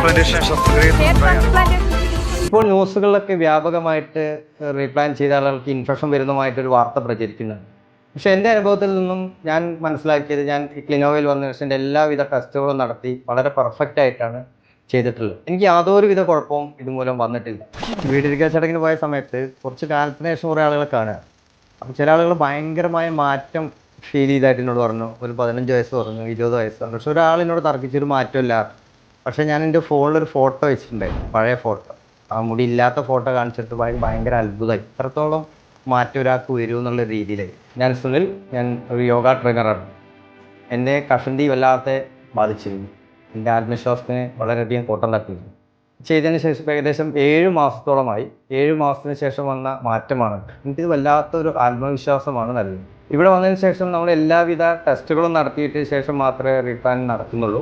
Transplantation ശസ്ത്രക്രിയ ഇപ്പോൾ ന്യൂസുകളിലൊക്കെ വ്യാപകമായിട്ട് റീപ്ലാൻ ചെയ്ത ആളുകൾക്ക് ഇൻഫെക്ഷൻ വരുന്നതുമായിട്ടൊരു വാർത്ത പ്രചരിക്കുന്നുണ്ട്. പക്ഷേ എൻ്റെ അനുഭവത്തിൽ നിന്നും ഞാൻ മനസ്സിലാക്കിയത്, ഞാൻ ഈ ക്ലിനോവയിൽ വന്ന ശേഷം എൻ്റെ എല്ലാവിധ ടെസ്റ്റുകളും നടത്തി വളരെ പെർഫെക്റ്റ് ആയിട്ടാണ് ചെയ്തിട്ടുള്ളത്. എനിക്ക് യാതൊരുവിധ കുഴപ്പവും ഇതുമൂലം വന്നിട്ടില്ല. വീടിരിക്കൽ ചടങ്ങിന് പോയ സമയത്ത് കുറച്ച് കാലത്തിന് ശേഷം കുറേ ആളുകളെ കാണുക. അപ്പോൾ ചില ആളുകൾ ഭയങ്കരമായ മാറ്റം ഫീൽ ചെയ്തായിട്ട് എന്നോട് പറഞ്ഞു. ഒരു 15 വയസ്സ് പറഞ്ഞു, 20 വയസ്സ് പറഞ്ഞു. പക്ഷെ ഒരാളിനോട് തർക്കിച്ചൊരു മാറ്റമില്ല. പക്ഷേ ഞാൻ എൻ്റെ ഫോണിലൊരു ഫോട്ടോ വെച്ചിട്ടുണ്ടായിരുന്നു, പഴയ ഫോട്ടോ. ആ മുടി ഇല്ലാത്ത ഫോട്ടോ കാണിച്ചിട്ട് ഭയങ്കര അത്ഭുതമായി. ഇത്രത്തോളം മാറ്റം ഒരാൾക്ക് വരും എന്നുള്ള രീതിയിലായി. ഞാൻ സുനിൽ, ഞാൻ ഒരു യോഗ ട്രെയിനറാണ്. എൻ്റെ കഷണ്ടി വല്ലാതെ ബാധിച്ചിരുന്നു. എൻ്റെ ആത്മവിശ്വാസത്തിന് വളരെയധികം കോട്ടം തട്ടിയിരുന്നു. ചെയ്തതിന് ശേഷം ഏകദേശം 7 മാസത്തോളമായി. 7 മാസത്തിന് ശേഷം വന്ന മാറ്റമാണ്. എനിക്കിത് വല്ലാത്തൊരു ആത്മവിശ്വാസമാണ് നൽകുന്നത്. ഇവിടെ വന്നതിന് ശേഷം നമ്മൾ എല്ലാവിധ ടെസ്റ്റുകളും നടത്തിയിട്ട് ശേഷം മാത്രമേ റീപ്ലാൻ നടത്തുന്നുള്ളൂ.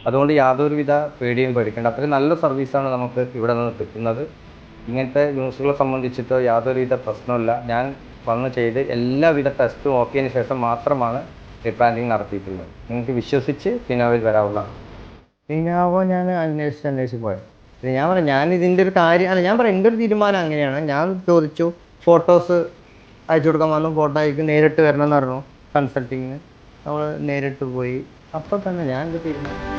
അതുകൊണ്ട് യാതൊരുവിധ പേടിയും പേടിക്കേണ്ട. അത്രയും നല്ല സർവീസാണ് നമുക്ക് ഇവിടെ നിന്ന് കിട്ടുന്നത്. ഇങ്ങനത്തെ ന്യൂസുകളെ സംബന്ധിച്ചിട്ടോ യാതൊരുവിധ പ്രശ്നമില്ല. ഞാൻ വന്ന് ചെയ്ത് എല്ലാവിധ ടെസ്റ്റും നോക്കിയതിന് ശേഷം മാത്രമാണ് റീപ്ലാന്റിങ് നടത്തിയിട്ടുള്ളത്. നിങ്ങൾക്ക് വിശ്വസിച്ച് ക്ലിനോവിൽ വരാവുന്നതാണ്. ക്ലിനോവോ ഞാൻ അന്വേഷിച്ച് പോയത്. പിന്നെ ഞാൻ പറയാം, ഞാൻ ഇതിൻ്റെ ഒരു കാര്യം അല്ല, ഞാൻ പറയാം എൻ്റെ ഒരു തീരുമാനം അങ്ങനെയാണ്. ഞാൻ ചോദിച്ചു, ഫോട്ടോസ് അയച്ചു കൊടുക്കാൻ വന്നു. ഫോട്ടോ അയക്കും, നേരിട്ട് വരണം എന്ന് പറഞ്ഞു. കൺസൾട്ടിങ്ങിന് നമ്മൾ നേരിട്ട് പോയി. അപ്പോൾ തന്നെ ഞാൻ എൻ്റെ തീരുമാനം